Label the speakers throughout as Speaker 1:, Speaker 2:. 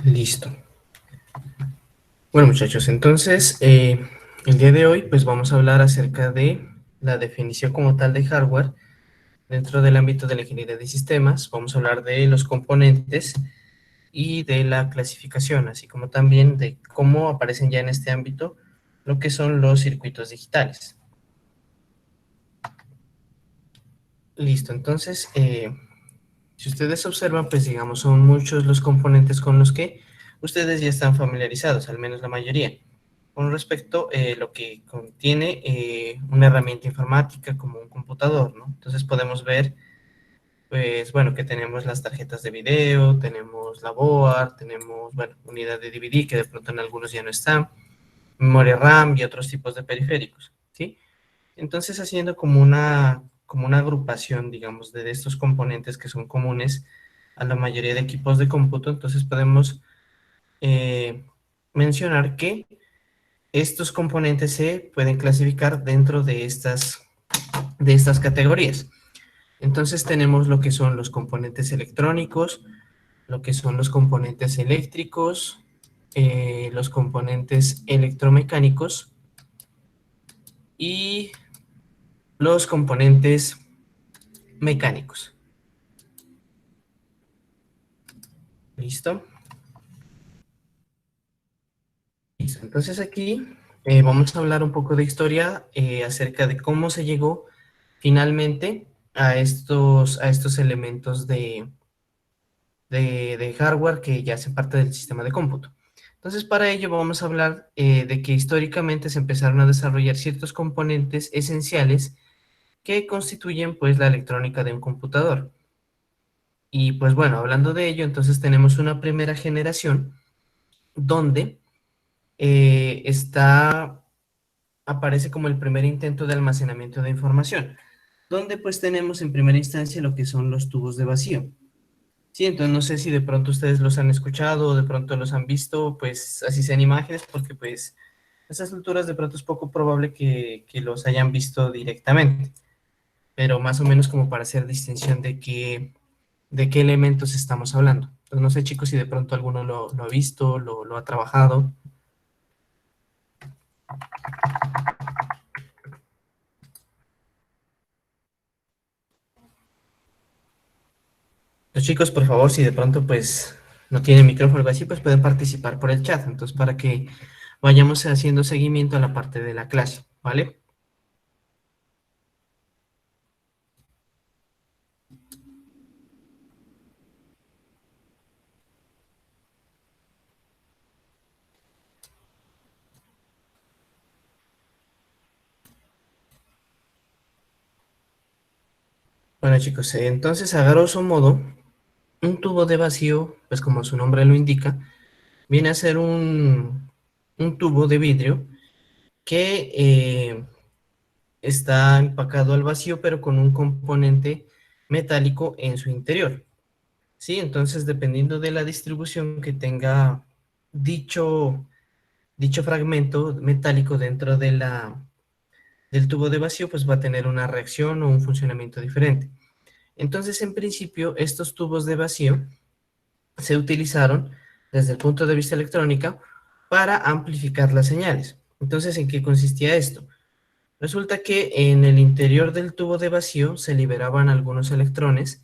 Speaker 1: Listo. Bueno, muchachos, entonces el día de hoy pues vamos a hablar acerca de la definición como tal de hardware dentro del ámbito de la ingeniería de sistemas. Vamos a hablar de los componentes y de la clasificación, así como también de cómo aparecen ya en este ámbito lo que son los circuitos digitales. Listo, entonces, si ustedes observan, pues digamos, son muchos los componentes con los que ustedes ya están familiarizados, al menos la mayoría. Con respecto a lo que contiene una herramienta informática como un computador, ¿no? Entonces podemos ver, pues bueno, que tenemos las tarjetas de video, tenemos la board, tenemos, bueno, unidad de DVD que de pronto en algunos ya no están, memoria RAM y otros tipos de periféricos, ¿sí? Entonces haciendo como una agrupación, digamos, de estos componentes que son comunes a la mayoría de equipos de cómputo, entonces podemos mencionar que estos componentes se pueden clasificar dentro de estas categorías. Entonces tenemos lo que son los componentes electrónicos, lo que son los componentes eléctricos, los componentes electromecánicos y los componentes mecánicos. ¿Listo? Listo. Entonces aquí vamos a hablar un poco de historia acerca de cómo se llegó finalmente a estos elementos de hardware que ya hacen parte del sistema de cómputo. Entonces, para ello vamos a hablar de que históricamente se empezaron a desarrollar ciertos componentes esenciales que constituyen pues la electrónica de un computador. Y pues bueno, hablando de ello, entonces tenemos una primera generación donde aparece como el primer intento de almacenamiento de información, donde pues tenemos en primera instancia lo que son los tubos de vacío. Sí, entonces no sé si de pronto ustedes los han escuchado o de pronto los han visto, pues así sean imágenes, porque pues a estas alturas de pronto es poco probable que los hayan visto directamente, pero más o menos como para hacer distinción de qué elementos estamos hablando. Entonces no sé chicos si de pronto alguno lo ha visto, lo ha trabajado. Los chicos, por favor, si de pronto pues no tienen micrófono o algo así, pues pueden participar por el chat, entonces para que vayamos haciendo seguimiento a la parte de la clase, ¿vale? Bueno chicos, entonces a grosso modo, un tubo de vacío, pues como su nombre lo indica, viene a ser un tubo de vidrio que está empacado al vacío, pero con un componente metálico en su interior. Sí, entonces dependiendo de la distribución que tenga dicho, dicho fragmento metálico dentro de del tubo de vacío, pues va a tener una reacción o un funcionamiento diferente. Entonces, en principio, estos tubos de vacío se utilizaron desde el punto de vista electrónica para amplificar las señales. Entonces, ¿en qué consistía esto? Resulta que en el interior del tubo de vacío se liberaban algunos electrones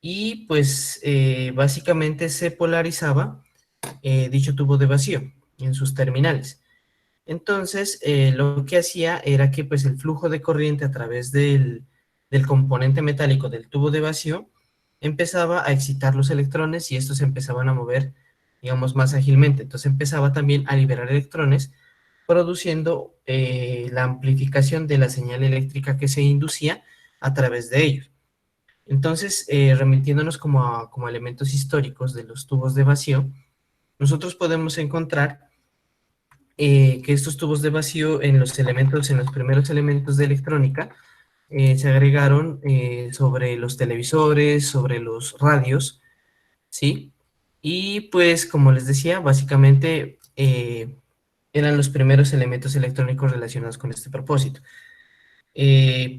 Speaker 1: y pues básicamente se polarizaba dicho tubo de vacío en sus terminales. Entonces, lo que hacía era que pues el flujo de corriente a través del componente metálico del tubo de vacío empezaba a excitar los electrones y estos se empezaban a mover, digamos, más ágilmente. Entonces empezaba también a liberar electrones, produciendo la amplificación de la señal eléctrica que se inducía a través de ellos. Entonces, remitiéndonos como a elementos históricos de los tubos de vacío, nosotros podemos encontrar que estos tubos de vacío en los elementos, en los primeros elementos de electrónica, se agregaron sobre los televisores, sobre los radios, ¿sí? Y pues, como les decía, básicamente eran los primeros elementos electrónicos relacionados con este propósito.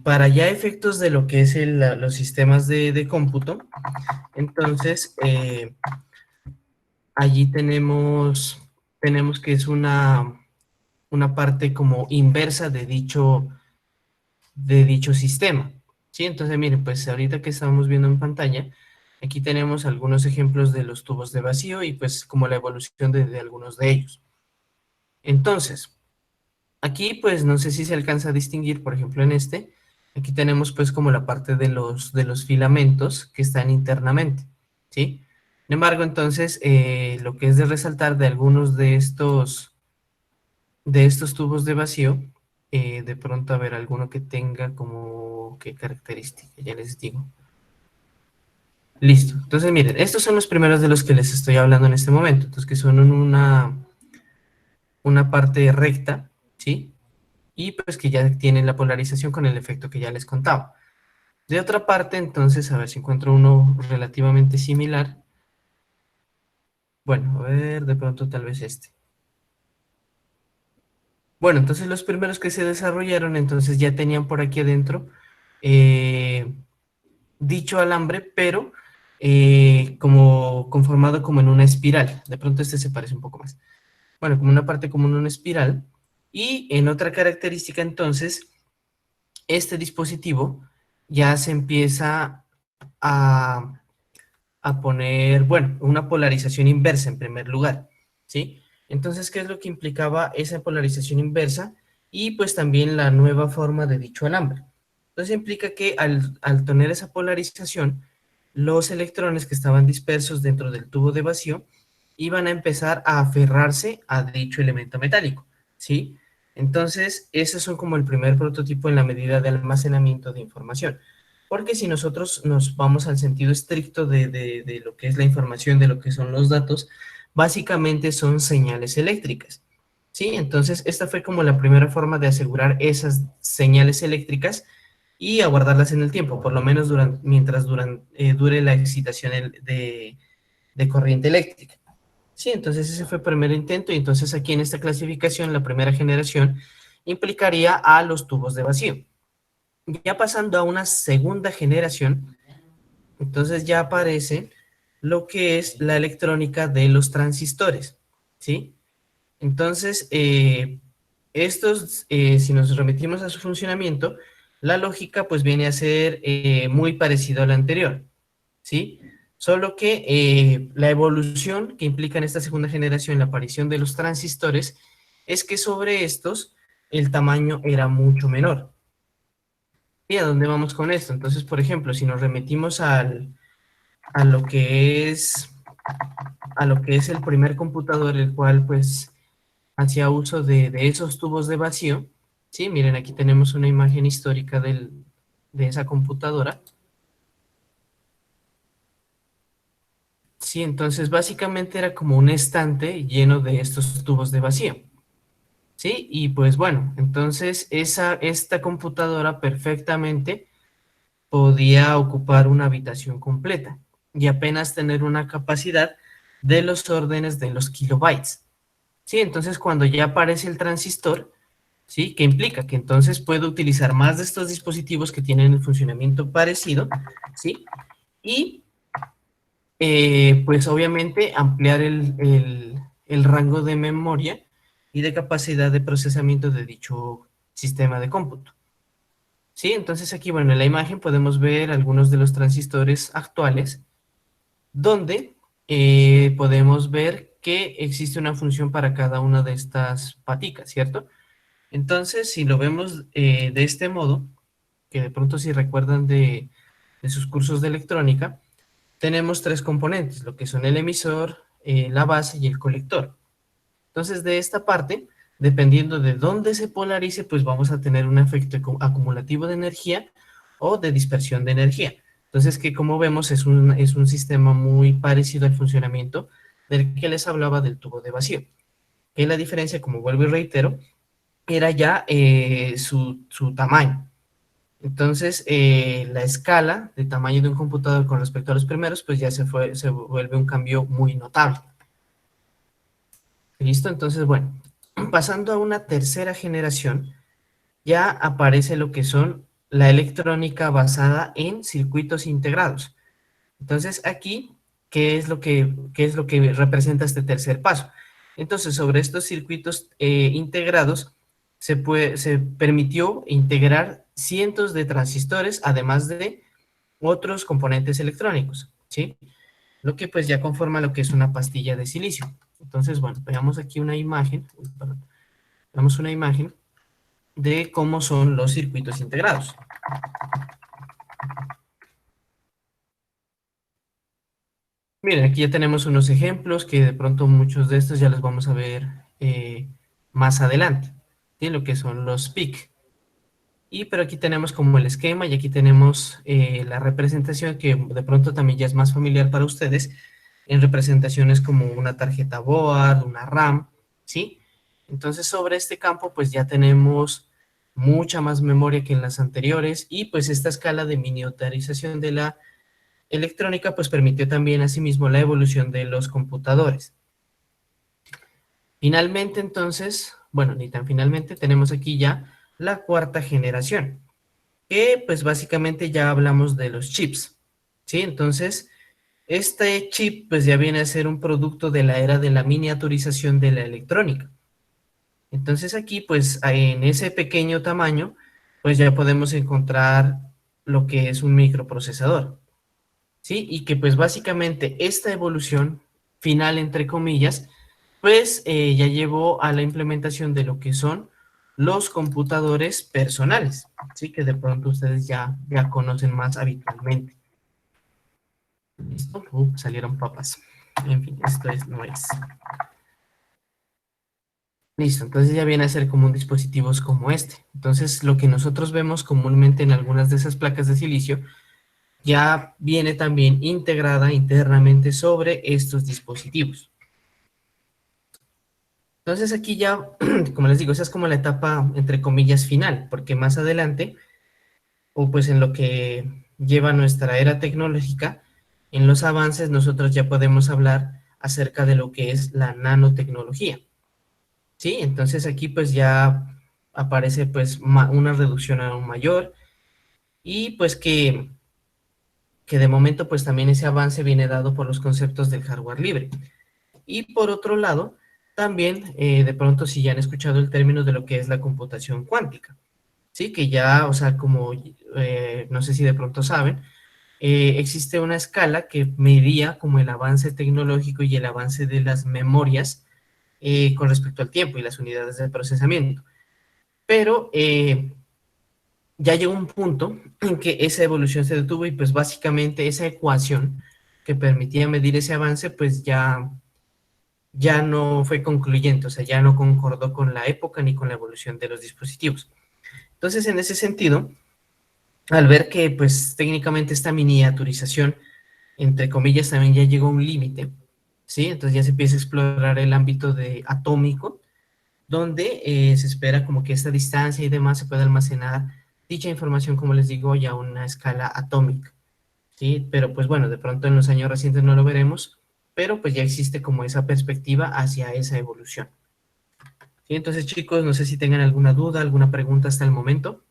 Speaker 1: Para ya efectos de lo que es los sistemas de cómputo, entonces, allí tenemos que es una parte como inversa de dicho sistema, ¿sí? Entonces, miren, pues ahorita que estamos viendo en pantalla, aquí tenemos algunos ejemplos de los tubos de vacío y pues como la evolución de algunos de ellos. Entonces, aquí pues no sé si se alcanza a distinguir, por ejemplo, en este, aquí tenemos pues como la parte de los filamentos que están internamente, ¿sí? Sin embargo, entonces, lo que es de resaltar de algunos de estos tubos de vacío, de pronto a ver alguno que tenga como qué característica, ya les digo. Listo. Entonces, miren, estos son los primeros de los que les estoy hablando en este momento. Entonces, que son una parte recta, ¿sí? Y pues que ya tienen la polarización con el efecto que ya les contaba. De otra parte, entonces, a ver si encuentro uno relativamente similar. Bueno, a ver, de pronto tal vez este. Bueno, entonces los primeros que se desarrollaron, entonces ya tenían por aquí adentro eh, dicho alambre, pero como conformado como en una espiral. De pronto este se parece un poco más. Bueno, como una parte como en una espiral. Y en otra característica, entonces, este dispositivo ya se empieza a, a poner, bueno, una polarización inversa en primer lugar, ¿sí? Entonces, ¿qué es lo que implicaba esa polarización inversa? Y pues también la nueva forma de dicho alambre. Entonces implica que al tener esa polarización, los electrones que estaban dispersos dentro del tubo de vacío iban a empezar a aferrarse a dicho elemento metálico, ¿sí? Entonces, esos son como el primer prototipo en la medida de almacenamiento de información. Porque si nosotros nos vamos al sentido estricto de lo que es la información, de lo que son los datos, básicamente son señales eléctricas, ¿sí? Entonces, esta fue como la primera forma de asegurar esas señales eléctricas y aguardarlas en el tiempo, por lo menos mientras dure la excitación de corriente eléctrica. Sí, entonces ese fue el primer intento y entonces aquí en esta clasificación, la primera generación implicaría a los tubos de vacío. Ya pasando a una segunda generación, entonces ya aparece lo que es la electrónica de los transistores, ¿sí? Entonces, estos, si nos remitimos a su funcionamiento, la lógica pues viene a ser muy parecido a la anterior, ¿sí? Solo que la evolución que implica en esta segunda generación la aparición de los transistores es que sobre estos el tamaño era mucho menor. ¿Y a dónde vamos con esto? Entonces, por ejemplo, si nos remitimos a lo que a lo que es el primer computador, el cual pues hacía uso de esos tubos de vacío, ¿sí? Miren, aquí tenemos una imagen histórica de esa computadora. Sí, entonces básicamente era como un estante lleno de estos tubos de vacío. Sí, y pues bueno, entonces esta computadora perfectamente podía ocupar una habitación completa y apenas tener una capacidad de los órdenes de los kilobytes. Sí, entonces cuando ya aparece el transistor, ¿sí? ¿Qué implica? Que entonces puedo utilizar más de estos dispositivos que tienen el funcionamiento parecido, ¿sí? Y pues obviamente ampliar el rango de memoria y de capacidad de procesamiento de dicho sistema de cómputo. Sí, entonces aquí, bueno, en la imagen podemos ver algunos de los transistores actuales, donde podemos ver que existe una función para cada una de estas paticas, ¿cierto? Entonces, si lo vemos de este modo, que de pronto si recuerdan de sus cursos de electrónica, tenemos tres componentes, lo que son el emisor, la base y el colector. Entonces, de esta parte, dependiendo de dónde se polarice, pues vamos a tener un efecto acumulativo de energía o de dispersión de energía. Entonces, que como vemos es un sistema muy parecido al funcionamiento del que les hablaba del tubo de vacío. Que la diferencia, como vuelvo y reitero, era ya su tamaño. Entonces, la escala de tamaño de un computador con respecto a los primeros, pues ya se vuelve un cambio muy notable. ¿Listo? Entonces, bueno, pasando a una tercera generación, ya aparece lo que son la electrónica basada en circuitos integrados. Entonces, aquí qué es lo que representa este tercer paso. Entonces, sobre estos circuitos integrados, se permitió integrar cientos de transistores, además de otros componentes electrónicos, ¿sí? Lo que pues ya conforma lo que es una pastilla de silicio. Entonces, bueno, veamos aquí una imagen, perdón, veamos una imagen de cómo son los circuitos integrados. Miren, aquí ya tenemos unos ejemplos que de pronto muchos de estos ya los vamos a ver más adelante, ¿sí? Lo que son los PIC. Y pero aquí tenemos como el esquema y aquí tenemos la representación que de pronto también ya es más familiar para ustedes en representaciones como una tarjeta board, una RAM, ¿sí? Entonces sobre este campo pues ya tenemos mucha más memoria que en las anteriores y pues esta escala de miniaturización de la electrónica pues permitió también asimismo la evolución de los computadores. Finalmente entonces, bueno, ni tan finalmente tenemos aquí ya la cuarta generación, que pues básicamente ya hablamos de los chips, ¿sí? Entonces, este chip pues ya viene a ser un producto de la era de la miniaturización de la electrónica. Entonces aquí pues en ese pequeño tamaño pues ya podemos encontrar lo que es un microprocesador, ¿sí? Y que pues básicamente esta evolución final, entre comillas, pues ya llevó a la implementación de lo que son los computadores personales, ¿sí? Que de pronto ustedes ya conocen más habitualmente. ¿Listo? Salieron papas. En fin, no es. Listo, entonces ya viene a ser como un dispositivos como este. Entonces, lo que nosotros vemos comúnmente en algunas de esas placas de silicio ya viene también integrada internamente sobre estos dispositivos. Entonces aquí ya, como les digo, esa es como la etapa, entre comillas, final, porque más adelante, o pues en lo que lleva nuestra era tecnológica, en los avances nosotros ya podemos hablar acerca de lo que es la nanotecnología, ¿sí? Entonces aquí pues ya aparece pues una reducción aún mayor y pues que de momento pues también ese avance viene dado por los conceptos del hardware libre. Y por otro lado, también de pronto si ya han escuchado el término de lo que es la computación cuántica, ¿sí? Que ya, o sea, como no sé si de pronto saben, existe una escala que medía como el avance tecnológico y el avance de las memorias con respecto al tiempo y las unidades de procesamiento. Pero ya llegó un punto en que esa evolución se detuvo y pues básicamente esa ecuación que permitía medir ese avance pues ya no fue concluyente, o sea, ya no concordó con la época ni con la evolución de los dispositivos. Entonces, en ese sentido, al ver que pues técnicamente esta miniaturización, entre comillas, también ya llegó a un límite, ¿sí? Entonces ya se empieza a explorar el ámbito de atómico, donde se espera como que esta distancia y demás se pueda almacenar dicha información, como les digo, ya a una escala atómica, ¿sí? Pero pues bueno, de pronto en los años recientes no lo veremos, pero pues ya existe como esa perspectiva hacia esa evolución. ¿Sí? Entonces, chicos, no sé si tengan alguna duda, alguna pregunta hasta el momento.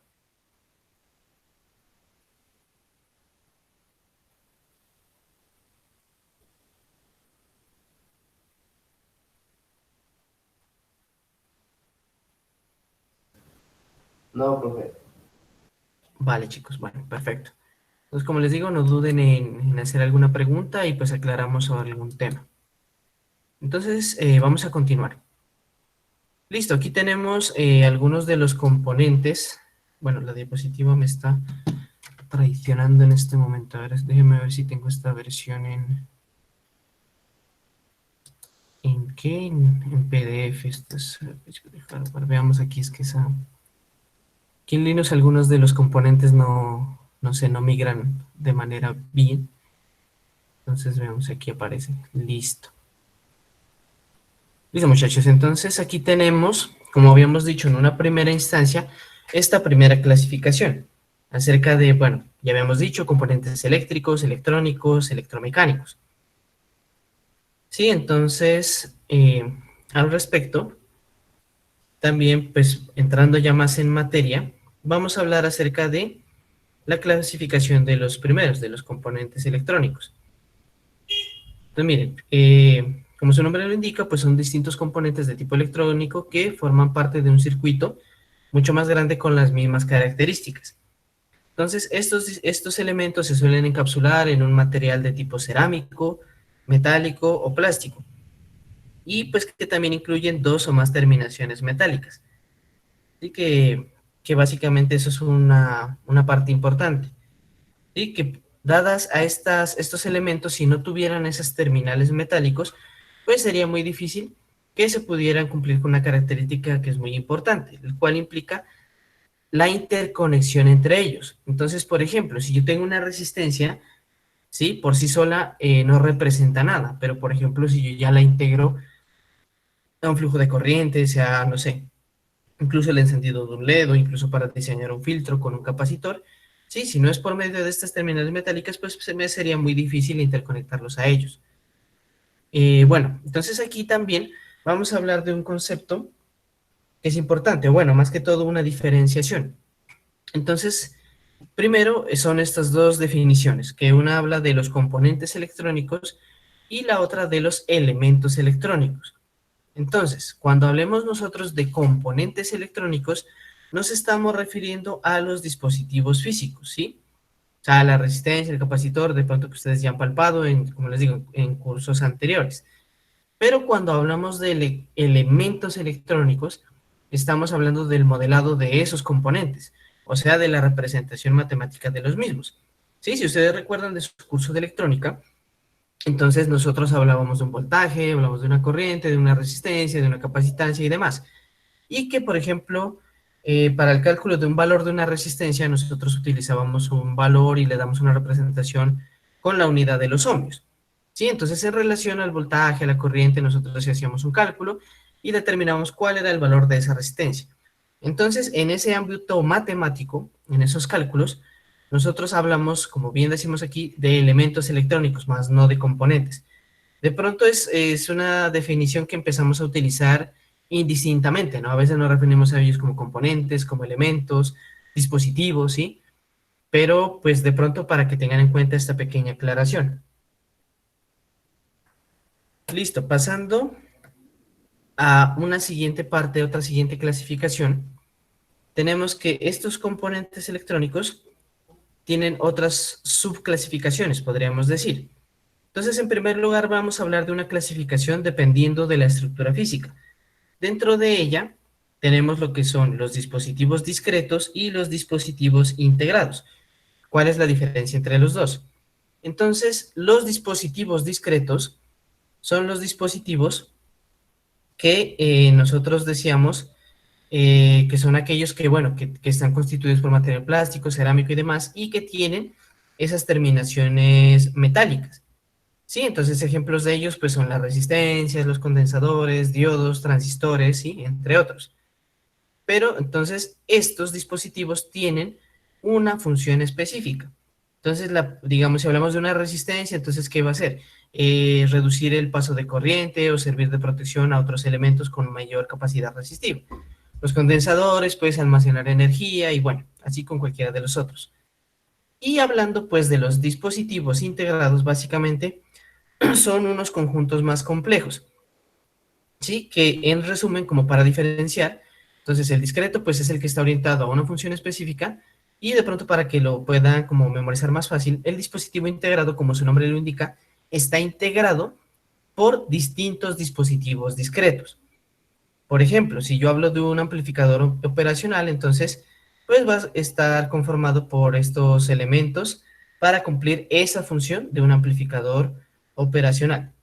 Speaker 2: No, profe.
Speaker 1: Vale, chicos, bueno, perfecto. Entonces, como les digo, no duden en hacer alguna pregunta y pues aclaramos sobre algún tema. Entonces, vamos a continuar. Listo, aquí tenemos algunos de los componentes. Bueno, la diapositiva me está traicionando en este momento. A ver, déjenme ver si tengo esta versión ¿en qué? En PDF. Esto es, veamos aquí, es que esa... Aquí en Linux algunos de los componentes no sé, no migran de manera bien. Entonces veamos, aquí aparece. Listo. Listo, muchachos. Entonces aquí tenemos, como habíamos dicho en una primera instancia, esta primera clasificación acerca de, bueno, ya habíamos dicho, componentes eléctricos, electrónicos, electromecánicos. Sí, entonces, al respecto, también, pues, entrando ya más en materia, vamos a hablar acerca de la clasificación de los primeros, de los componentes electrónicos. Entonces, miren, como su nombre lo indica, pues son distintos componentes de tipo electrónico que forman parte de un circuito mucho más grande con las mismas características. Entonces, estos elementos se suelen encapsular en un material de tipo cerámico, metálico o plástico, y pues que también incluyen dos o más terminaciones metálicas. Así que básicamente eso es una parte importante. ¿Sí? Que dadas a estos elementos, si no tuvieran esas terminales metálicos, pues sería muy difícil que se pudieran cumplir con una característica que es muy importante, el cual implica la interconexión entre ellos. Entonces, por ejemplo, si yo tengo una resistencia, ¿sí? Por sí sola no representa nada, pero por ejemplo, si yo ya la integro a un flujo de corriente, sea, no sé, incluso el encendido de un LED o incluso para diseñar un filtro con un capacitor, sí, si no es por medio de estas terminales metálicas, pues se me sería muy difícil interconectarlos a ellos. Bueno, entonces aquí también vamos a hablar de un concepto que es importante, bueno, más que todo una diferenciación. Entonces, primero son estas dos definiciones, que una habla de los componentes electrónicos y la otra de los elementos electrónicos. Entonces, cuando hablemos nosotros de componentes electrónicos, nos estamos refiriendo a los dispositivos físicos, ¿sí? O sea, la resistencia, el capacitor, de pronto que ustedes ya han palpado, como les digo, en cursos anteriores. Pero cuando hablamos de elementos electrónicos, estamos hablando del modelado de esos componentes, o sea, de la representación matemática de los mismos. ¿Sí? Si ustedes recuerdan de su curso de electrónica, entonces nosotros hablábamos de un voltaje, hablamos de una corriente, de una resistencia, de una capacitancia y demás. Y que, por ejemplo, para el cálculo de un valor de una resistencia, nosotros utilizábamos un valor y le damos una representación con la unidad de los ohmios. ¿Sí? Entonces, en relación al voltaje, a la corriente, nosotros hacíamos un cálculo y determinamos cuál era el valor de esa resistencia. Entonces, en ese ámbito matemático, en esos cálculos, nosotros hablamos, como bien decimos aquí, de elementos electrónicos, más no de componentes. De pronto es una definición que empezamos a utilizar indistintamente, ¿no? A veces nos referimos a ellos como componentes, como elementos, dispositivos, ¿sí? Pero pues de pronto para que tengan en cuenta esta pequeña aclaración. Listo, pasando a una siguiente parte, otra siguiente clasificación, tenemos que estos componentes electrónicos tienen otras subclasificaciones, podríamos decir. Entonces, en primer lugar, vamos a hablar de una clasificación dependiendo de la estructura física. Dentro de ella tenemos lo que son los dispositivos discretos y los dispositivos integrados. ¿Cuál es la diferencia entre los dos? Entonces, los dispositivos discretos son los dispositivos que nosotros decíamos que son aquellos que, bueno, que están constituidos por material plástico, cerámico y demás, y que tienen esas terminaciones metálicas. Sí, entonces ejemplos de ellos pues son las resistencias, los condensadores, diodos, transistores, ¿sí? Entre otros. Pero entonces estos dispositivos tienen una función específica. Entonces, digamos, si hablamos de una resistencia, entonces, ¿qué va a hacer? Reducir el paso de corriente o servir de protección a otros elementos con mayor capacidad resistiva. Los condensadores, pues, almacenar energía y bueno, así con cualquiera de los otros. Y hablando, pues, de los dispositivos integrados, básicamente, son unos conjuntos más complejos. ¿Sí? Que en resumen, como para diferenciar, entonces el discreto pues es el que está orientado a una función específica y de pronto para que lo puedan como memorizar más fácil, el dispositivo integrado, como su nombre lo indica, está integrado por distintos dispositivos discretos. Por ejemplo, si yo hablo de un amplificador operacional, entonces pues va a estar conformado por estos elementos para cumplir esa función de un amplificador operacional.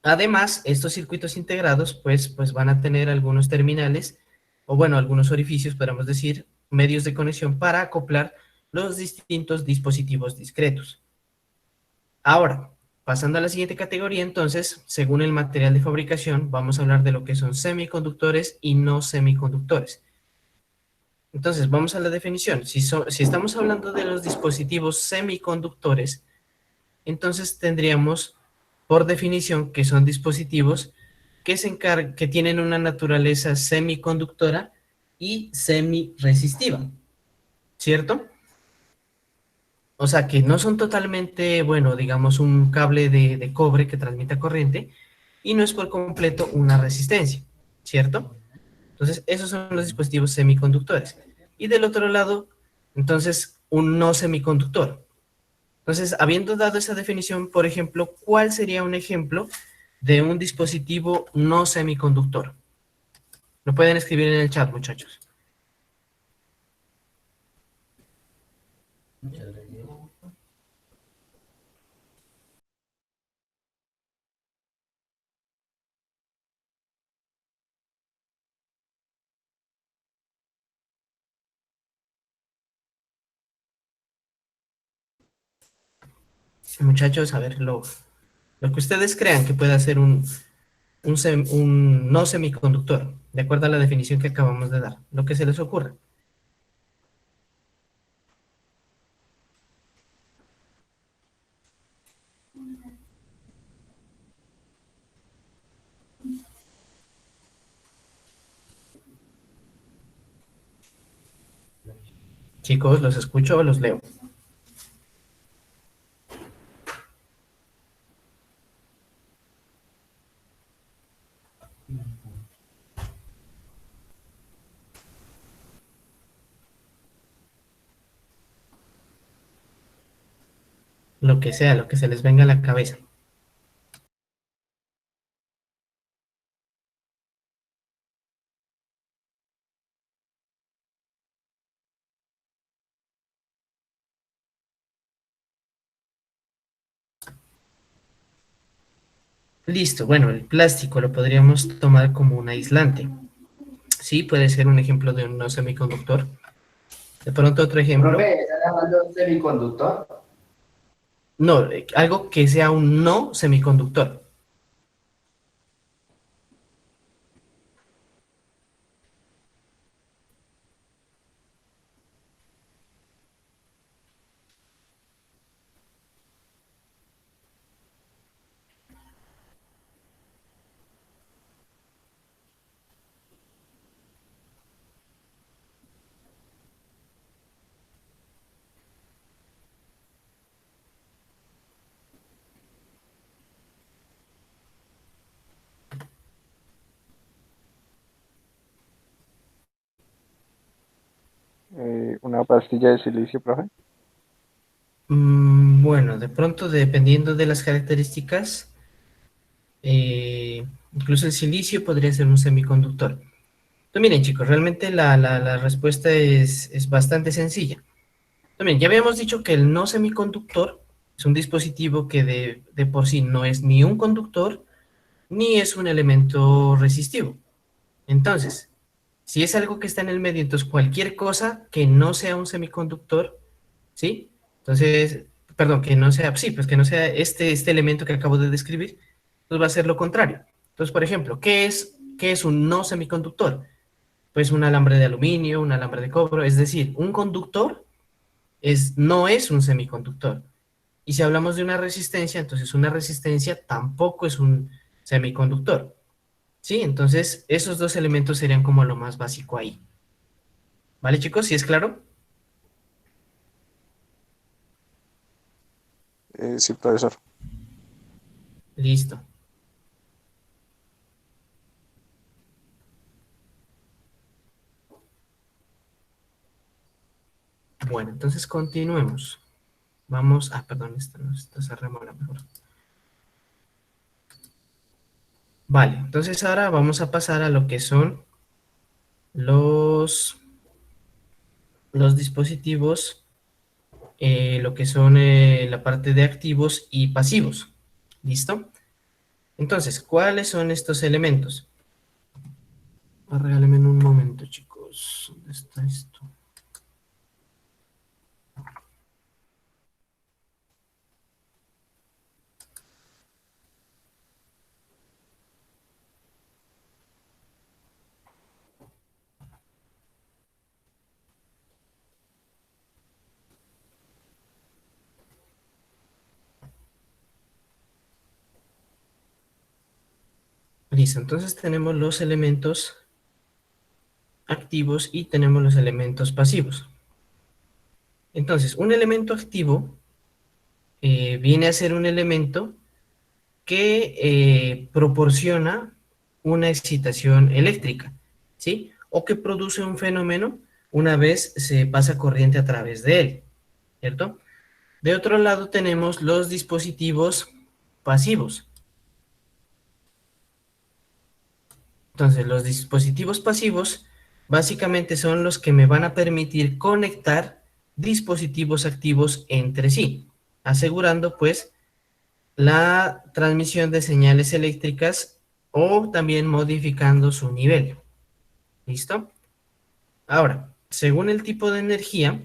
Speaker 1: Además, estos circuitos integrados pues van a tener algunos terminales, o bueno, algunos orificios, podríamos decir, medios de conexión para acoplar los distintos dispositivos discretos. Ahora, pasando a la siguiente categoría, entonces, según el material de fabricación, vamos a hablar de lo que son semiconductores y no semiconductores. Entonces, vamos a la definición. Si estamos hablando de los dispositivos semiconductores, entonces tendríamos por definición que son dispositivos que tienen una naturaleza semiconductora y semiresistiva, ¿cierto? O sea, que no son totalmente, bueno, digamos un cable de cobre que transmita corriente y no es por completo una resistencia, ¿cierto? Entonces, esos son los dispositivos semiconductores. Y del otro lado, entonces, un no semiconductor. Entonces, habiendo dado esa definición, por ejemplo, ¿cuál sería un ejemplo de un dispositivo no semiconductor? Lo pueden escribir en el chat, muchachos. Muchachos, a ver, lo que ustedes crean que pueda ser un no semiconductor, de acuerdo a la definición que acabamos de dar, lo que se les ocurra. Chicos, ¿los escucho o los leo? Lo que sea, lo que se les venga a la cabeza. Listo, bueno, el plástico lo podríamos tomar como un aislante. Sí, puede ser un ejemplo de un no semiconductor. De pronto otro ejemplo.
Speaker 2: Profe, ¿están hablando de un semiconductor?
Speaker 1: No, algo que sea un no semiconductor.
Speaker 3: Una pastilla de silicio, profe.
Speaker 1: Bueno, de pronto, dependiendo de las características, incluso el silicio podría ser un semiconductor. Entonces, miren, chicos, realmente la respuesta es bastante sencilla. También, ya habíamos dicho que el no semiconductor es un dispositivo que de por sí no es ni un conductor ni es un elemento resistivo. Entonces, si es algo que está en el medio, entonces cualquier cosa que no sea un semiconductor, ¿sí? Entonces, perdón, que no sea, sí, pues que no sea este elemento que acabo de describir, pues va a ser lo contrario. Entonces, por ejemplo, ¿qué es un no semiconductor? Pues un alambre de aluminio, un alambre de cobre, es decir, un conductor no es un semiconductor. Y si hablamos de una resistencia, entonces una resistencia tampoco es un semiconductor. ¿Sí? Entonces, esos dos elementos serían como lo más básico ahí. ¿Vale, chicos? ¿Sí es claro?
Speaker 3: Sí, profesor.
Speaker 1: Listo. Bueno, entonces continuemos. Vamos, perdón, esto no, esto se remora mejor. Vale, entonces ahora vamos a pasar a lo que son los, los dispositivos, lo que son la parte de activos y pasivos. ¿Listo? Entonces, ¿cuáles son estos elementos? Regálenme un momento, chicos. ¿Dónde está esto? Listo, entonces tenemos los elementos activos y tenemos los elementos pasivos. Entonces, un elemento activo viene a ser un elemento que proporciona una excitación eléctrica, ¿sí? O que produce un fenómeno una vez se pasa corriente a través de él, ¿cierto? De otro lado tenemos los dispositivos pasivos. Entonces, los dispositivos pasivos básicamente son los que me van a permitir conectar dispositivos activos entre sí, asegurando pues la transmisión de señales eléctricas o también modificando su nivel. ¿Listo? Ahora, según el tipo de energía,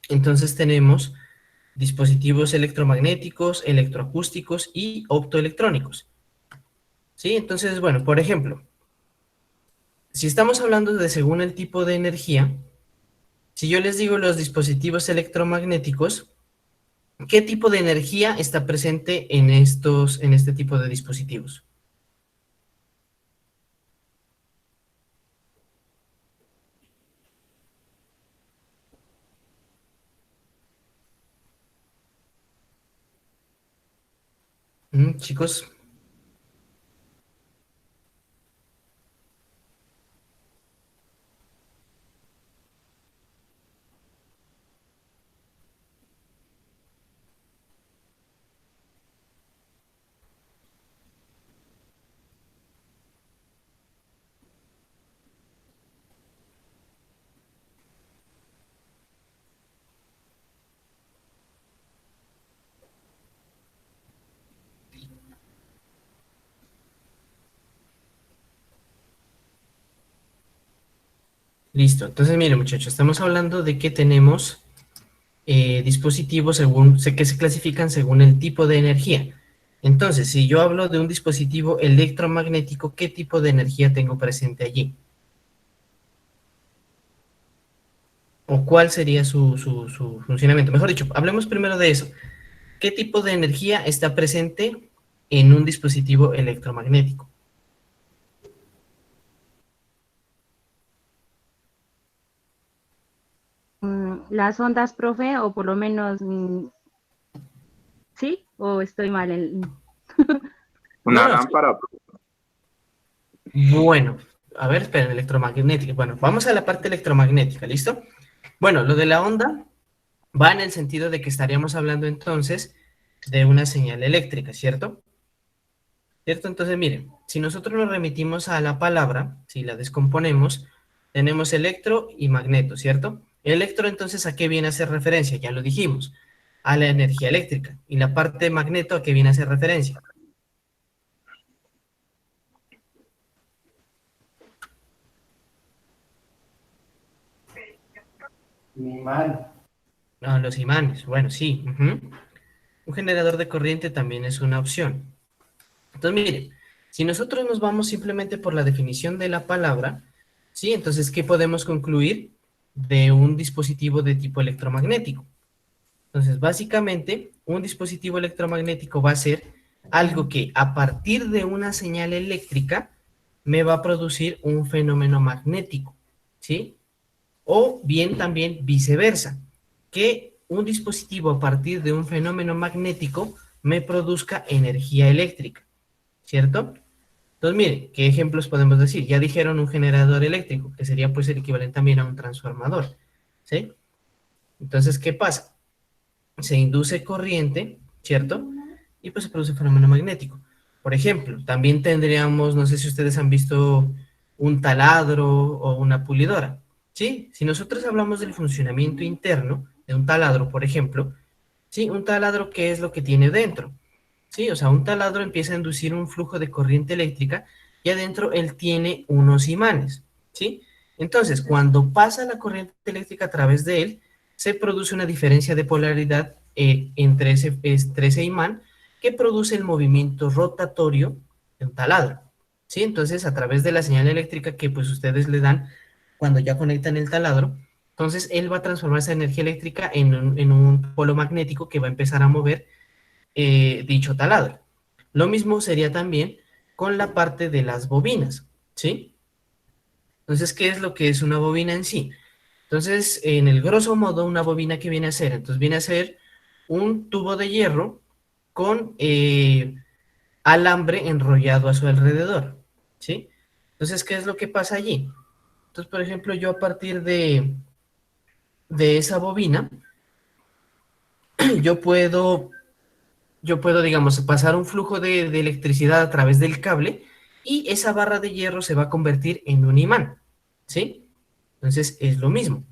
Speaker 1: entonces tenemos dispositivos electromagnéticos, electroacústicos y optoelectrónicos. ¿Sí? Entonces, bueno, por ejemplo, si estamos hablando de según el tipo de energía, si yo les digo los dispositivos electromagnéticos, ¿qué tipo de energía está presente en este tipo de dispositivos? Chicos, listo. Entonces, miren, muchachos, estamos hablando de que tenemos dispositivos que se clasifican según el tipo de energía. Entonces, si yo hablo de un dispositivo electromagnético, ¿qué tipo de energía tengo presente allí? ¿O cuál sería su funcionamiento? Mejor dicho, hablemos primero de eso. ¿Qué tipo de energía está presente en un dispositivo electromagnético?
Speaker 4: Las ondas, profe, o por lo menos, ¿sí? ¿O estoy mal?
Speaker 1: No,
Speaker 5: Una
Speaker 1: no, sí.
Speaker 5: lámpara.
Speaker 1: Bueno, a ver, esperen, electromagnética. Bueno, vamos a la parte electromagnética, ¿listo? Bueno, lo de la onda va en el sentido de que estaríamos hablando entonces de una señal eléctrica, ¿cierto? ¿Cierto? Entonces, miren, si nosotros nos remitimos a la palabra, si la descomponemos, tenemos electro y magneto, ¿cierto? Electro, entonces, ¿a qué viene a hacer referencia? Ya lo dijimos, a la energía eléctrica. Y la parte magneto, ¿a qué viene a hacer referencia?
Speaker 2: Mi man.
Speaker 1: A los imanes. Bueno, sí. Un generador de corriente también es una opción. Entonces, miren, si nosotros nos vamos simplemente por la definición de la palabra, ¿sí? Entonces, ¿qué podemos concluir de un dispositivo de tipo electromagnético? Entonces, básicamente, un dispositivo electromagnético va a ser algo que a partir de una señal eléctrica me va a producir un fenómeno magnético, ¿sí? O bien también viceversa, que un dispositivo a partir de un fenómeno magnético me produzca energía eléctrica, ¿cierto? Entonces, miren, ¿qué ejemplos podemos decir? Ya dijeron un generador eléctrico, que sería pues el equivalente también a un transformador, ¿sí? Entonces, ¿qué pasa? Se induce corriente, ¿cierto? Y pues se produce fenómeno magnético. Por ejemplo, también tendríamos, no sé si ustedes han visto un taladro o una pulidora, ¿sí? Si nosotros hablamos del funcionamiento interno de un taladro, por ejemplo, ¿sí? Un taladro, ¿qué es lo que tiene dentro? Sí, o sea, un taladro empieza a inducir un flujo de corriente eléctrica y adentro él tiene unos imanes, ¿sí? Entonces, cuando pasa la corriente eléctrica a través de él, se produce una diferencia de polaridad entre ese imán que produce el movimiento rotatorio de un taladro, ¿sí? Entonces, a través de la señal eléctrica que pues ustedes le dan cuando ya conectan el taladro, entonces él va a transformar esa energía eléctrica en un polo magnético que va a empezar a mover dicho taladro. Lo mismo sería también con la parte de las bobinas, ¿sí? Entonces, ¿qué es lo que es una bobina en sí? Entonces, en el grosso modo, una bobina, ¿qué viene a ser? Entonces viene a ser un tubo de hierro con alambre enrollado a su alrededor, ¿sí? Entonces, ¿qué es lo que pasa allí? Entonces, por ejemplo, yo a partir de esa bobina, yo puedo, digamos, pasar un flujo de electricidad a través del cable y esa barra de hierro se va a convertir en un imán, ¿sí? Entonces, es lo mismo.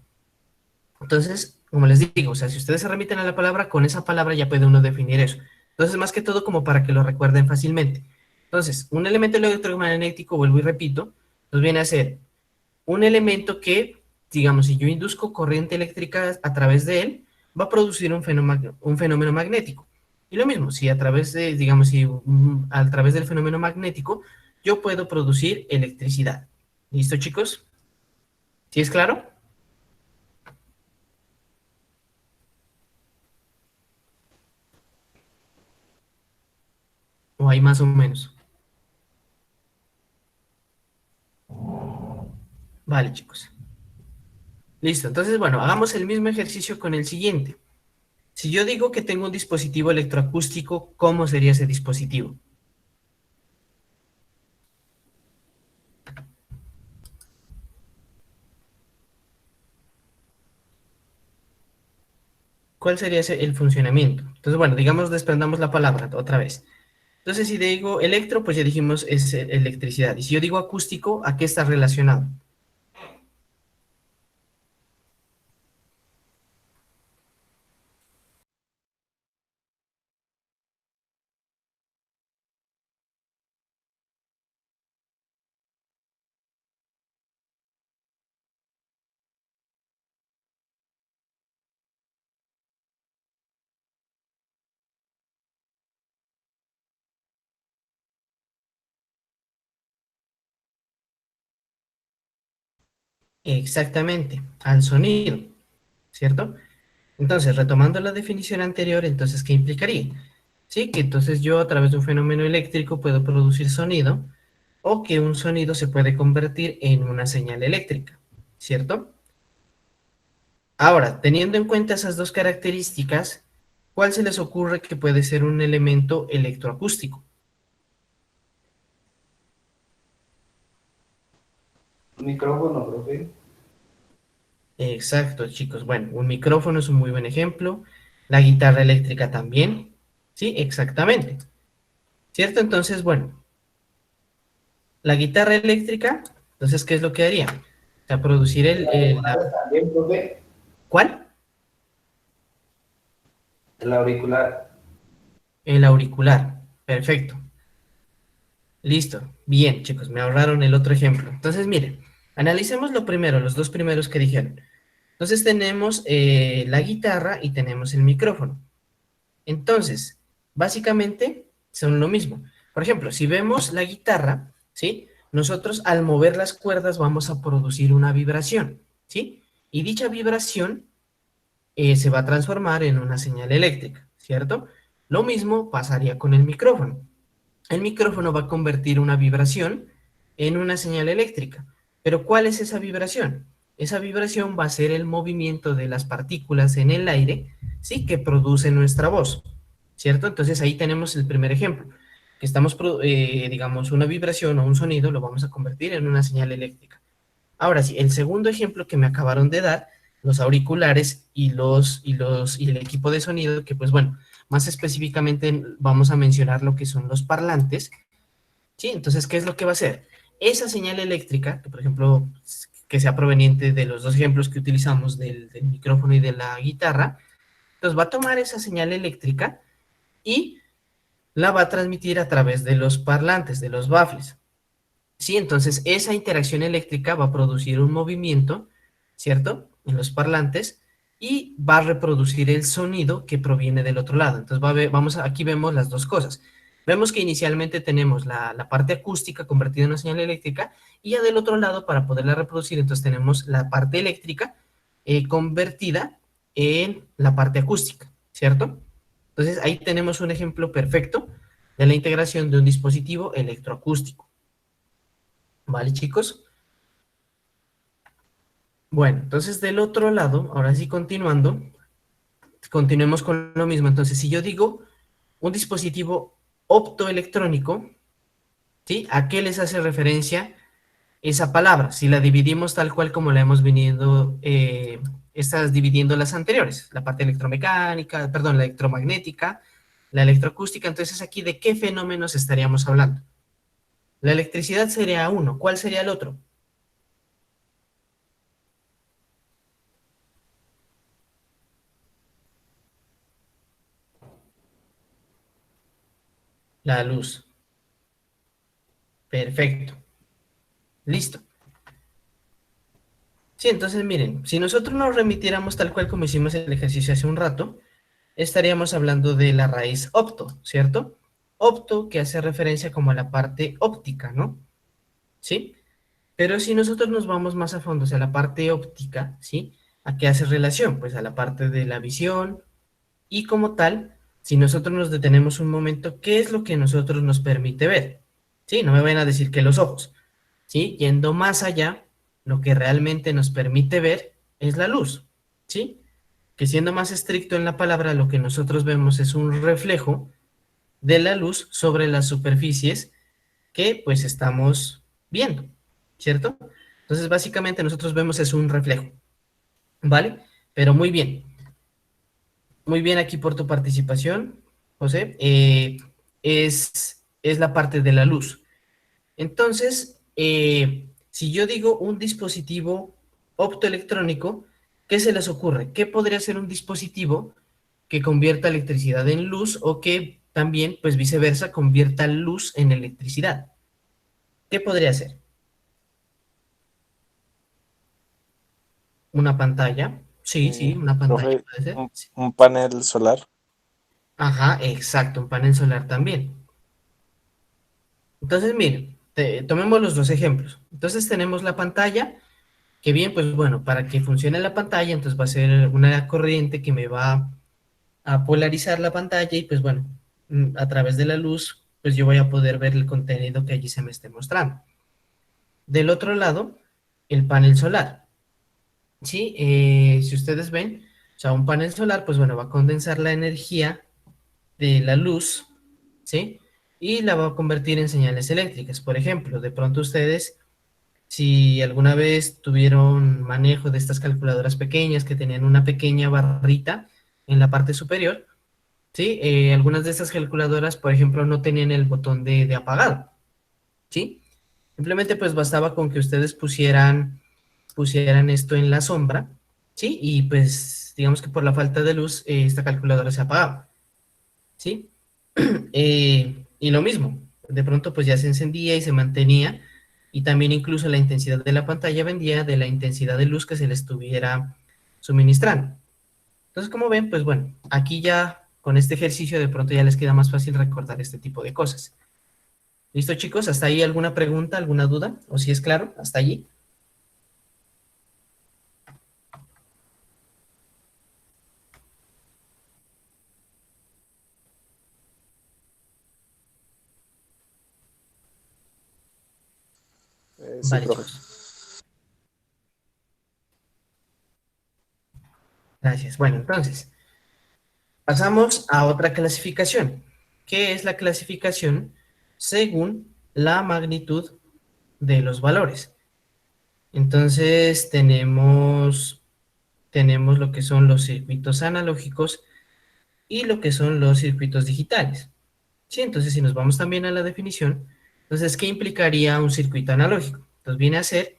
Speaker 1: Entonces, como les digo, o sea, si ustedes se remiten a la palabra, con esa palabra ya puede uno definir eso. Entonces, más que todo como para que lo recuerden fácilmente. Entonces, un elemento electromagnético, vuelvo y repito, nos viene a ser un elemento que, digamos, si yo induzco corriente eléctrica a través de él, va a producir un fenómeno magnético. Y lo mismo, si a través de, digamos, si a través del fenómeno magnético, yo puedo producir electricidad. ¿Listo, chicos? ¿Sí es claro? ¿O hay más o menos? Vale, chicos. Listo, entonces, bueno, hagamos el mismo ejercicio con el siguiente. Si yo digo que tengo un dispositivo electroacústico, ¿cómo sería ese dispositivo? ¿Cuál sería el funcionamiento? Entonces, bueno, digamos, desprendamos la palabra otra vez. Entonces, si digo electro, pues ya dijimos es electricidad. Y si yo digo acústico, ¿a qué está relacionado? Exactamente, al sonido, ¿cierto? Entonces, retomando la definición anterior, entonces, ¿qué implicaría? Sí, que entonces yo a través de un fenómeno eléctrico puedo producir sonido o que un sonido se puede convertir en una señal eléctrica, ¿cierto? Ahora, teniendo en cuenta esas dos características, ¿cuál se les ocurre que puede ser un elemento electroacústico?
Speaker 2: Micrófono, profe.
Speaker 1: Exacto, chicos. Bueno, un micrófono es un muy buen ejemplo. La guitarra eléctrica también. Sí, exactamente. ¿Cierto? Entonces, bueno, la guitarra eléctrica, entonces, ¿qué es lo que haría? O sea, producir
Speaker 2: El auricular también, profe.
Speaker 1: ¿cuál?
Speaker 2: El auricular.
Speaker 1: El auricular. Perfecto. Listo. Bien, chicos, me ahorraron el otro ejemplo. Entonces, miren, analicemos lo primero, los dos primeros que dijeron. Entonces tenemos la guitarra y tenemos el micrófono. Entonces, básicamente son lo mismo. Por ejemplo, si vemos la guitarra, ¿sí? Nosotros al mover las cuerdas vamos a producir una vibración, ¿sí? Y dicha vibración se va a transformar en una señal eléctrica, ¿cierto? Lo mismo pasaría con el micrófono. El micrófono va a convertir una vibración en una señal eléctrica. Pero ¿cuál es esa vibración? Esa vibración va a ser el movimiento de las partículas en el aire, ¿sí? Que produce nuestra voz, ¿cierto? Entonces ahí tenemos el primer ejemplo, que estamos, digamos, una vibración o un sonido lo vamos a convertir en una señal eléctrica. Ahora sí, el segundo ejemplo que me acabaron de dar, los auriculares y el equipo de sonido, que pues bueno, más específicamente vamos a mencionar lo que son los parlantes, ¿sí? Entonces, ¿qué es lo que va a hacer? Esa señal eléctrica, que por ejemplo, que sea proveniente de los dos ejemplos que utilizamos del micrófono y de la guitarra, entonces va a tomar esa señal eléctrica y la va a transmitir a través de los parlantes, de los baffles. Sí, entonces esa interacción eléctrica va a producir un movimiento, ¿cierto? En los parlantes y va a reproducir el sonido que proviene del otro lado. Entonces aquí vemos las dos cosas. Vemos que inicialmente tenemos la parte acústica convertida en una señal eléctrica y ya del otro lado para poderla reproducir, entonces tenemos la parte eléctrica convertida en la parte acústica, ¿cierto? Entonces ahí tenemos un ejemplo perfecto de la integración de un dispositivo electroacústico. ¿Vale, chicos? Bueno, entonces del otro lado, ahora sí continuando, continuemos con lo mismo. Entonces, si yo digo un dispositivo optoelectrónico, ¿sí? ¿A qué les hace referencia esa palabra? Si la dividimos tal cual como la hemos venido, estas dividiendo las anteriores, la parte electromecánica, perdón, la electromagnética, la electroacústica, entonces aquí ¿de qué fenómenos estaríamos hablando? La electricidad sería uno, ¿cuál sería el otro? La luz. Perfecto. Listo. Sí, entonces miren, si nosotros nos remitiéramos tal cual como hicimos el ejercicio hace un rato, estaríamos hablando de la raíz opto, ¿cierto? Opto que hace referencia como a la parte óptica, ¿no? ¿Sí? Pero si nosotros nos vamos más a fondo, o sea, la parte óptica, ¿sí? ¿A qué hace relación? Pues a la parte de la visión y como tal, si nosotros nos detenemos un momento, ¿qué es lo que nosotros nos permite ver? ¿Sí? No me vayan a decir que los ojos, ¿sí? Yendo más allá, lo que realmente nos permite ver es la luz, ¿sí? Que siendo más estricto en la palabra, lo que nosotros vemos es un reflejo de la luz sobre las superficies que pues estamos viendo, ¿cierto? Entonces básicamente nosotros vemos es un reflejo, ¿vale? Pero muy bien aquí por tu participación, José. Es la parte de la luz. Entonces, si yo digo un dispositivo optoelectrónico, ¿qué se les ocurre? ¿Qué podría ser un dispositivo que convierta electricidad en luz o que también, pues viceversa, convierta luz en electricidad? ¿Qué podría ser? ¿Una pantalla? Sí, sí, una pantalla
Speaker 3: Profe,
Speaker 1: puede ser. Sí.
Speaker 3: un panel solar.
Speaker 1: Ajá, exacto, un panel solar también. Entonces, miren, tomemos los dos ejemplos. Entonces tenemos la pantalla, que bien, pues bueno, para que funcione la pantalla, entonces va a ser una corriente que me va a polarizar la pantalla y pues bueno, a través de la luz, pues yo voy a poder ver el contenido que allí se me esté mostrando. Del otro lado, el panel solar. Sí, si ustedes ven, o sea, un panel solar, pues bueno, va a condensar la energía de la luz, ¿sí? Y la va a convertir en señales eléctricas. Por ejemplo, de pronto ustedes, si alguna vez tuvieron manejo de estas calculadoras pequeñas que tenían una pequeña barrita en la parte superior, ¿sí? Algunas de estas calculadoras, por ejemplo, no tenían el botón de apagado, ¿sí? Simplemente pues bastaba con que ustedes pusieran esto en la sombra, ¿sí? Y pues digamos que por la falta de luz, esta calculadora se apagaba, ¿sí? Y lo mismo, de pronto pues ya se encendía y se mantenía, y también incluso la intensidad de la pantalla vendía de la intensidad de luz que se le estuviera suministrando. Entonces, como ven, pues bueno, aquí ya con este ejercicio de pronto ya les queda más fácil recordar este tipo de cosas. ¿Listo, chicos? ¿Hasta ahí alguna pregunta, alguna duda? ¿O si es claro? ¿Hasta allí?
Speaker 3: Sí,
Speaker 1: Vale,
Speaker 3: profe.
Speaker 1: chicos. Gracias. Bueno, entonces, pasamos a otra clasificación, que es la clasificación según la magnitud de los valores. Entonces, tenemos lo que son los circuitos analógicos y lo que son los circuitos digitales. Sí, entonces si nos vamos también a la definición, entonces, ¿qué implicaría un circuito analógico? Entonces viene a ser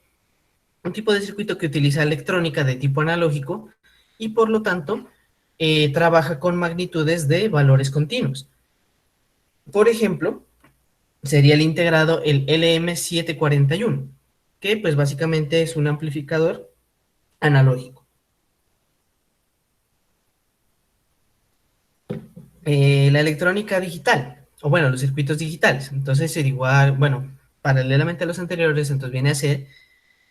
Speaker 1: un tipo de circuito que utiliza electrónica de tipo analógico y por lo tanto trabaja con magnitudes de valores continuos. Por ejemplo, sería el integrado el LM741, que pues básicamente es un amplificador analógico. La electrónica digital, o bueno, los circuitos digitales. Entonces, sería igual, bueno, paralelamente a los anteriores, entonces viene a ser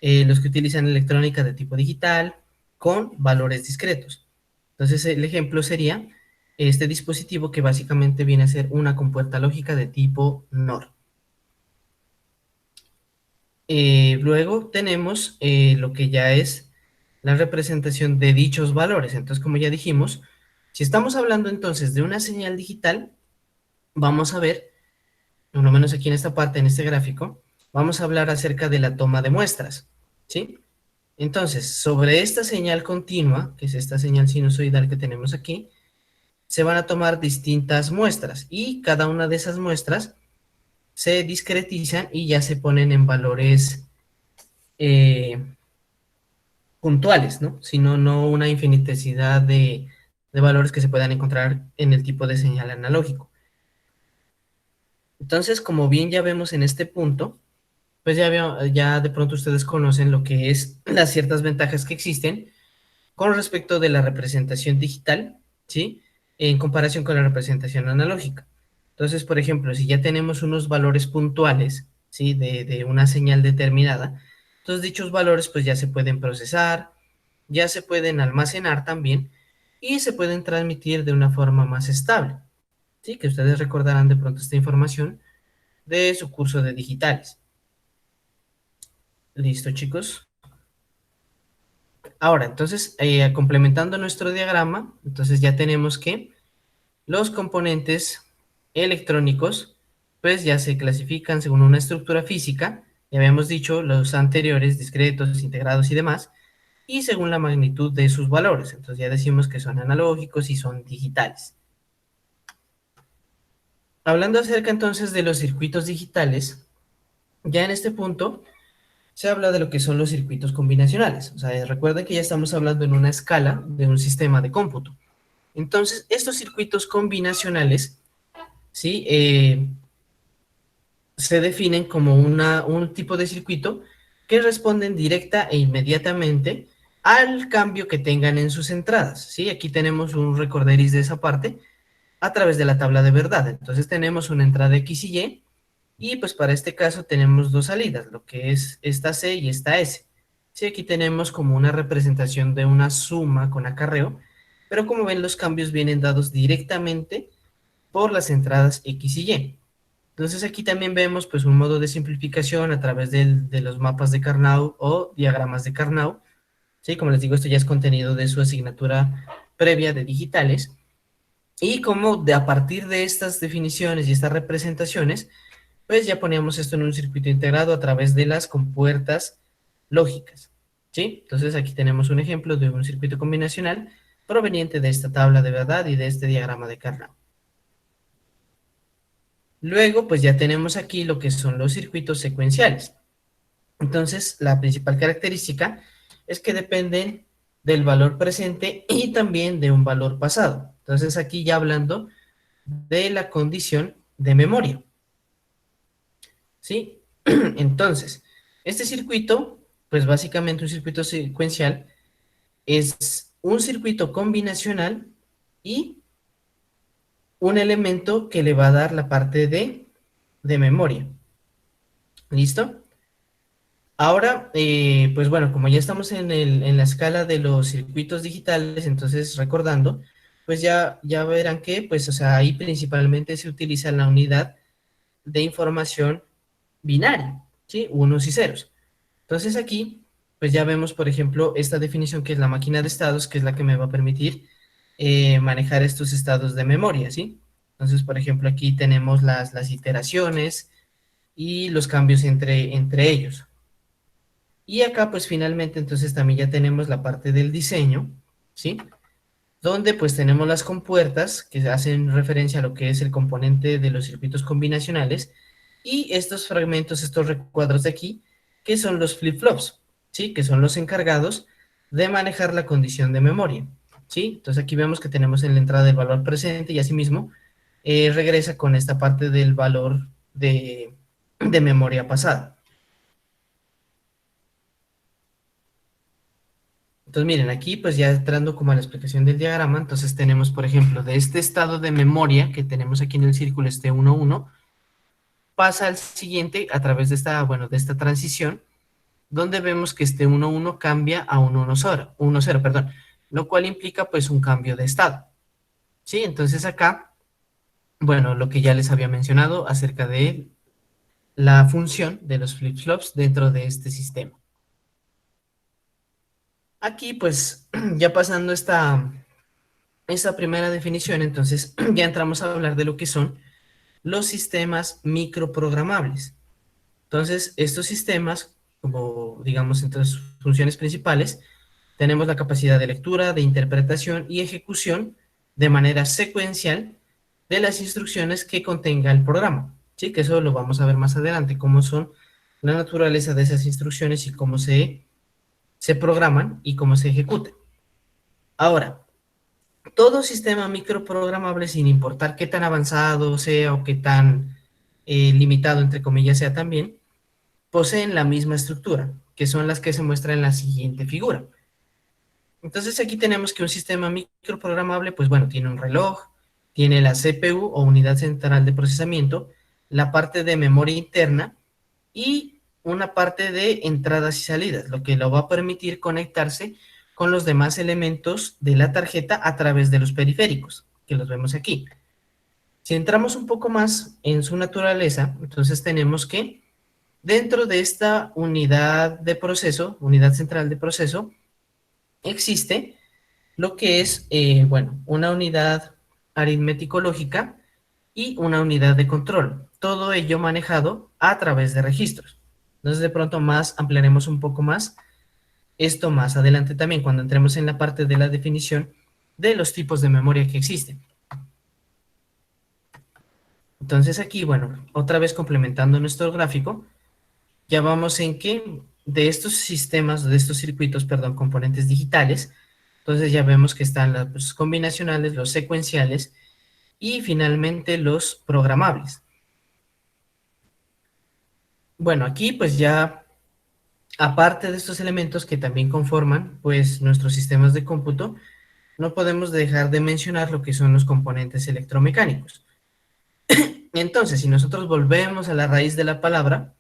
Speaker 1: los que utilizan electrónica de tipo digital con valores discretos. Entonces, el ejemplo sería este dispositivo que básicamente viene a ser una compuerta lógica de tipo NOR. Luego tenemos lo que ya es la representación de dichos valores. Entonces, como ya dijimos, si estamos hablando entonces de una señal digital, vamos a ver, por lo menos aquí en esta parte, en este gráfico, vamos a hablar acerca de la toma de muestras, ¿sí? Entonces, sobre esta señal continua, que es esta señal sinusoidal que tenemos aquí, se van a tomar distintas muestras y cada una de esas muestras se discretizan y ya se ponen en valores puntuales, ¿no? Sino no una infinitesidad de valores que se puedan encontrar en el tipo de señal analógico. Entonces, como bien ya vemos en este punto, pues ya de pronto ustedes conocen lo que es las ciertas ventajas que existen con respecto de la representación digital, ¿sí? En comparación con la representación analógica. Entonces, por ejemplo, si ya tenemos unos valores puntuales, ¿sí? De una señal determinada, entonces dichos valores pues ya se pueden procesar, ya se pueden almacenar también y se pueden transmitir de una forma más estable, ¿sí? Que ustedes recordarán de pronto esta información de su curso de digitales. Listo, chicos. Ahora, entonces, complementando nuestro diagrama, entonces ya tenemos que los componentes electrónicos, pues ya se clasifican según una estructura física, ya habíamos dicho los anteriores, discretos, integrados y demás, y según la magnitud de sus valores. Entonces ya decimos que son analógicos y son digitales. Hablando acerca entonces de los circuitos digitales, ya en este punto se habla de lo que son los circuitos combinacionales. O sea, recuerden que ya estamos hablando en una escala de un sistema de cómputo. Entonces, estos circuitos combinacionales, ¿sí? Se definen como un tipo de circuito que responden directa e inmediatamente al cambio que tengan en sus entradas, ¿sí? Aquí tenemos un recorderis de esa parte a través de la tabla de verdad. Entonces tenemos una entrada X y pues para este caso tenemos dos salidas, lo que es esta C y esta S. Sí, aquí tenemos como una representación de una suma con acarreo, pero como ven los cambios vienen dados directamente por las entradas X y Y. Entonces aquí también vemos pues un modo de simplificación a través de los mapas de Karnaugh o diagramas de Karnaugh. Sí, como les digo, esto ya es contenido de su asignatura previa de digitales. Y como a partir de estas definiciones y estas representaciones, pues ya poníamos esto en un circuito integrado a través de las compuertas lógicas, ¿sí? Entonces aquí tenemos un ejemplo de un circuito combinacional proveniente de esta tabla de verdad y de este diagrama de Karnaugh. Luego, pues ya tenemos aquí lo que son los circuitos secuenciales. Entonces, la principal característica es que dependen del valor presente y también de un valor pasado. Entonces, aquí ya hablando de la condición de memoria, ¿sí? Entonces, este circuito, pues básicamente un circuito secuencial, es un circuito combinacional y un elemento que le va a dar la parte de memoria. ¿Listo? Ahora, pues bueno, como ya estamos en la escala de los circuitos digitales, entonces recordando, pues ya verán que, pues, o sea, ahí principalmente se utiliza la unidad de información binaria, ¿sí? Unos y ceros. Entonces aquí, pues ya vemos, por ejemplo, esta definición que es la máquina de estados, que es la que me va a permitir manejar estos estados de memoria, ¿sí? Entonces, por ejemplo, aquí tenemos las iteraciones y los cambios entre ellos. Y acá, pues finalmente, entonces también ya tenemos la parte del diseño, ¿sí? Donde pues tenemos las compuertas que hacen referencia a lo que es el componente de los circuitos combinacionales y estos fragmentos, estos recuadros de aquí, que son los flip-flops, ¿sí? Que son los encargados de manejar la condición de memoria, ¿sí? Entonces aquí vemos que tenemos en la entrada el valor presente y asimismo regresa con esta parte del valor de memoria pasada. Entonces miren, aquí pues ya entrando como a la explicación del diagrama, entonces tenemos por ejemplo de este estado de memoria que tenemos aquí en el círculo, este 1, 1, pasa al siguiente a través de esta, bueno, de esta transición, donde vemos que este 1, 1 cambia a un 1, 0, 1, 0, perdón, lo cual implica pues un cambio de estado, ¿sí? Entonces acá, bueno, lo que ya les había mencionado acerca de la función de los flip-flops dentro de este sistema. Aquí, pues, ya pasando esta primera definición, entonces ya entramos a hablar de lo que son los sistemas microprogramables. Entonces, estos sistemas, como digamos, entre sus funciones principales, tenemos la capacidad de lectura, de interpretación y ejecución de manera secuencial de las instrucciones que contenga el programa. Sí, que eso lo vamos a ver más adelante, cómo son la naturaleza de esas instrucciones y cómo se programan y cómo se ejecutan. Ahora, todo sistema microprogramable, sin importar qué tan avanzado sea o qué tan limitado, entre comillas, sea también, poseen la misma estructura, que son las que se muestran en la siguiente figura. Entonces aquí tenemos que un sistema microprogramable, pues bueno, tiene un reloj, tiene la CPU o unidad central de procesamiento, la parte de memoria interna y una parte de entradas y salidas, lo que lo va a permitir conectarse con los demás elementos de la tarjeta a través de los periféricos, que los vemos aquí. Si entramos un poco más en su naturaleza, entonces tenemos que dentro de esta unidad de proceso, unidad central de proceso, existe lo que es, bueno, una unidad aritmético-lógica y una unidad de control. Todo ello manejado a través de registros. Entonces, de pronto más ampliaremos un poco más esto más adelante también, cuando entremos en la parte de la definición de los tipos de memoria que existen. Entonces aquí, bueno, otra vez complementando nuestro gráfico, ya vamos en que de estos sistemas, de estos circuitos, perdón, componentes digitales, entonces ya vemos que están los combinacionales, los secuenciales y finalmente los programables. Bueno, aquí pues ya, aparte de estos elementos que también conforman pues nuestros sistemas de cómputo, no podemos dejar de mencionar lo que son los componentes electromecánicos. Entonces, si nosotros volvemos a la raíz de la palabra,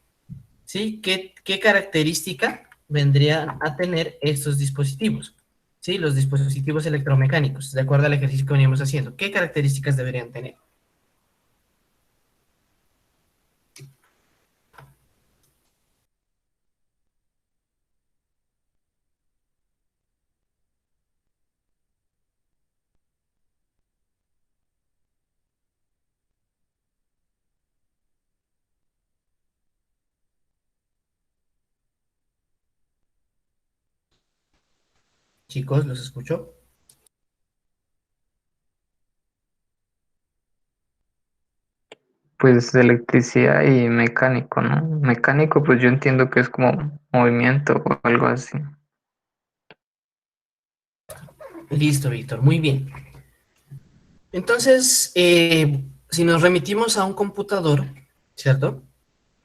Speaker 1: ¿sí? ¿Qué característica vendrían a tener estos dispositivos? ¿Sí? Los dispositivos electromecánicos, de acuerdo al ejercicio que veníamos haciendo. ¿Qué características deberían tener? Chicos, ¿los escucho?
Speaker 5: Pues de electricidad y mecánico, ¿no? Mecánico, pues yo entiendo que es como movimiento o algo así.
Speaker 1: Listo, Víctor, muy bien. Entonces, si nos remitimos a un computador, ¿cierto?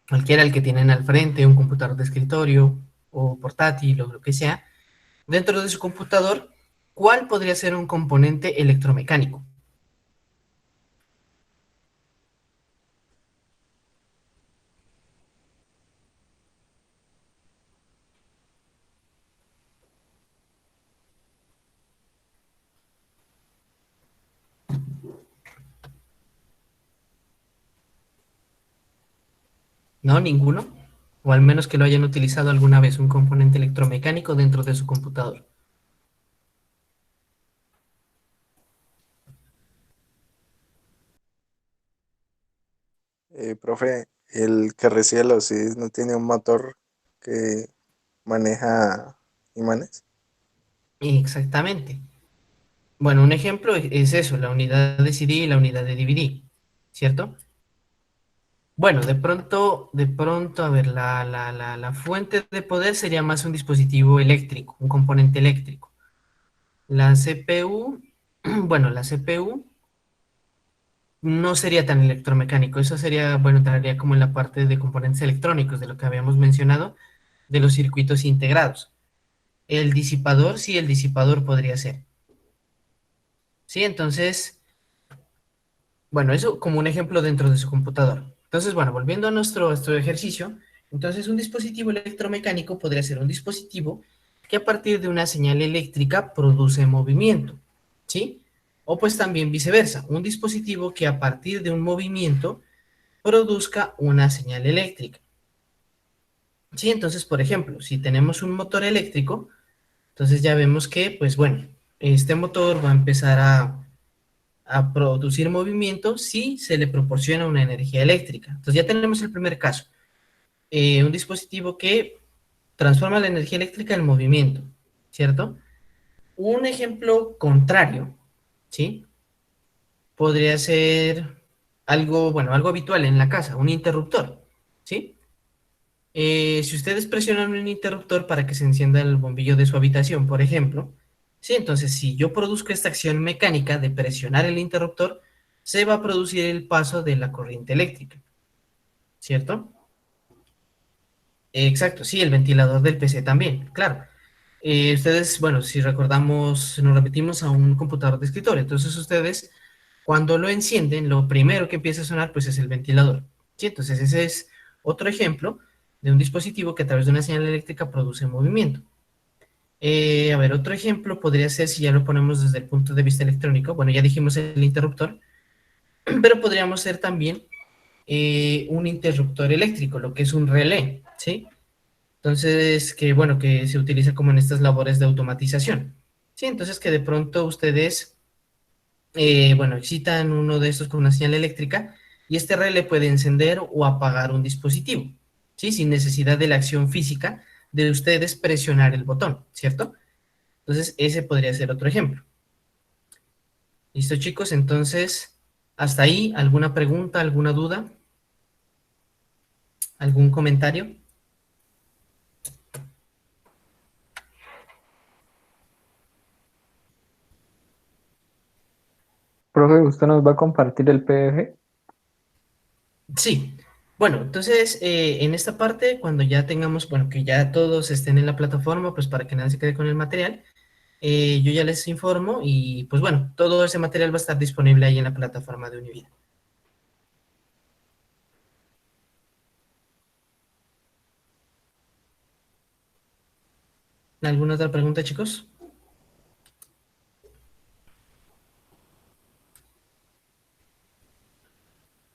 Speaker 1: Cualquiera el que tienen al frente, un computador de escritorio o portátil o lo que sea, dentro de su computador, ¿cuál podría ser un componente electromecánico? ¿No? ¿Ninguno? O al menos que lo hayan utilizado alguna vez, un componente electromecánico dentro de su computador.
Speaker 3: Profe, el que recibe los CDs no tiene un motor que maneja imanes.
Speaker 1: Exactamente. Bueno, un ejemplo es eso, la unidad de CD y la unidad de DVD, ¿cierto? Bueno, de pronto, a ver, la fuente de poder sería más un dispositivo eléctrico, un componente eléctrico. La CPU, bueno, la CPU no sería tan electromecánico, eso sería, bueno, entraría como en la parte de componentes electrónicos, de lo que habíamos mencionado, de los circuitos integrados. El disipador, sí, el disipador podría ser. Sí, entonces, bueno, eso como un ejemplo dentro de su computador. Entonces, bueno, volviendo a nuestro ejercicio, entonces un dispositivo electromecánico podría ser un dispositivo que a partir de una señal eléctrica produce movimiento, ¿sí? O pues también viceversa, un dispositivo que a partir de un movimiento produzca una señal eléctrica. Sí, entonces, por ejemplo, si tenemos un motor eléctrico, Entonces ya vemos que, pues bueno, este motor va a empezar a producir movimiento si se le proporciona una energía eléctrica. Entonces ya tenemos el primer caso. Un dispositivo que transforma la energía eléctrica en movimiento, ¿cierto? Un ejemplo contrario, ¿sí? Podría ser algo, bueno, algo habitual en la casa, un interruptor, ¿sí? Si ustedes presionan un interruptor para que se encienda el bombillo de su habitación, por ejemplo, ¿sí? Entonces, si yo produzco esta acción mecánica de presionar el interruptor, se va a producir el paso de la corriente eléctrica, ¿cierto? Exacto, sí, el ventilador del PC también, claro. Ustedes, bueno, si recordamos, nos repetimos a un computador de escritorio, entonces ustedes cuando lo encienden, lo primero que empieza a sonar pues es el ventilador. ¿Sí? Entonces ese es otro ejemplo de un dispositivo que a través de una señal eléctrica produce movimiento. A ver, otro ejemplo podría ser si ya lo ponemos desde el punto de vista electrónico, bueno, ya dijimos el interruptor, pero podríamos ser también un interruptor eléctrico, lo que es un relé, ¿sí? Entonces, que bueno, que se utiliza como en estas labores de automatización. Sí, entonces que de pronto ustedes, bueno, excitan uno de estos con una señal eléctrica y este relé puede encender o apagar un dispositivo, ¿sí? Sin necesidad de la acción física de ustedes presionar el botón, ¿cierto? Entonces, ese podría ser otro ejemplo. ¿Listo, chicos? Entonces, hasta ahí, ¿alguna pregunta, alguna duda? ¿Algún comentario?
Speaker 5: Profe, ¿usted nos va a compartir el PDF?
Speaker 1: Sí, bueno, entonces en esta parte, cuando ya tengamos, bueno, que ya todos estén en la plataforma, pues para que nadie se quede con el material, yo ya les informo y pues bueno, todo ese material va a estar disponible ahí en la plataforma de Univida. ¿Alguna otra pregunta, chicos?